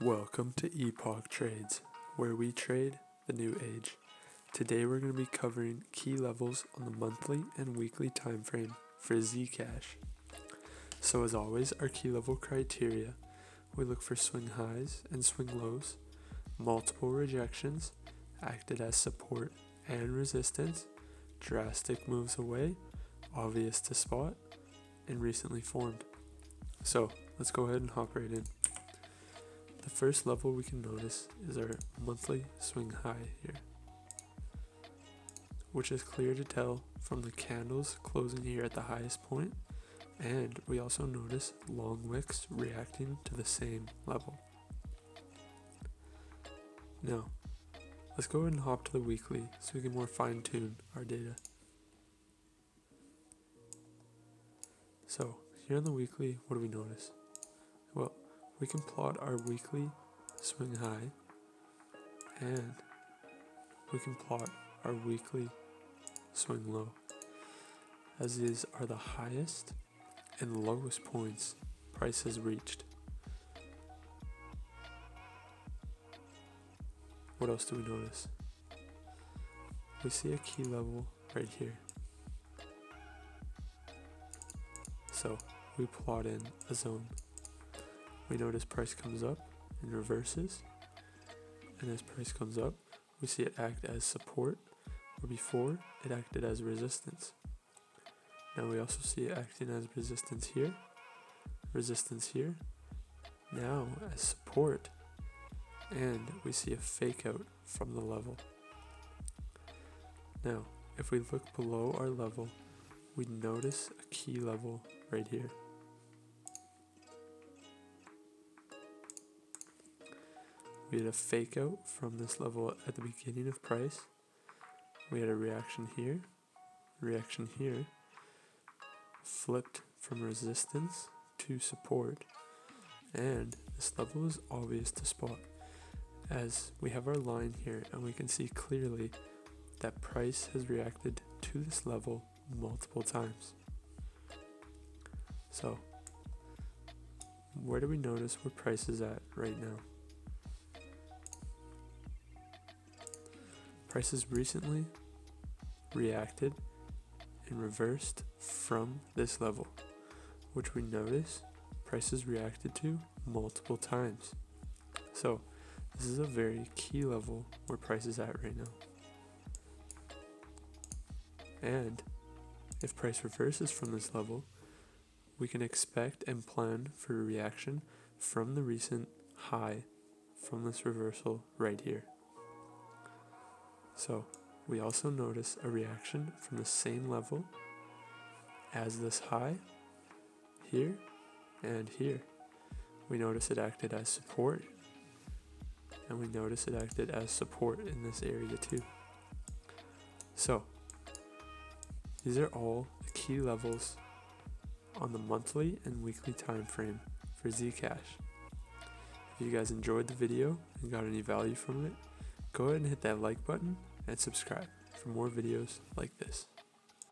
Welcome to Epoch Trades, where we trade the new age. Today we're going to be covering key levels on the monthly and weekly time frame for Zcash. So as always, our key level criteria, we look for swing highs and swing lows, multiple rejections, acted as support and resistance, drastic moves away, obvious to spot, and recently formed. So let's go ahead and hop right in. The first level we can notice is our monthly swing high here, which is clear to tell from the candles closing here at the highest point, and we also notice long wicks reacting to the same level. Now, let's go ahead and hop to the weekly so we can more fine tune our data. So, here on the weekly, what do we notice? Well, we can plot our weekly swing high, and we can plot our weekly swing low, as these are the highest and lowest points price has reached. What else do we notice? We see a key level right here. So we plot in a zone. We notice price comes up and reverses, and as price comes up, we see it act as support, where before it acted as resistance. Now we also see it acting as resistance here, now as support, and we see a fake out from the level. Now, if we look below our level, we notice a key level right here. We had a fake out from this level at the beginning of price. We had a reaction here, flipped from resistance to support, and this level is obvious to spot, as we have our line here and we can see clearly that price has reacted to this level multiple times. So, where do we notice where price is at right now? Price has recently reacted and reversed from this level, which we notice price has reacted to multiple times. So this is a very key level where price is at right now. And if price reverses from this level, we can expect and plan for a reaction from the recent high from this reversal right here. So we also notice a reaction from the same level as this high here and here. We notice it acted as support, and we notice it acted as support in this area too. So these are all the key levels on the monthly and weekly time frame for Zcash. If you guys enjoyed the video and got any value from it, go ahead and hit that like button and subscribe for more videos like this.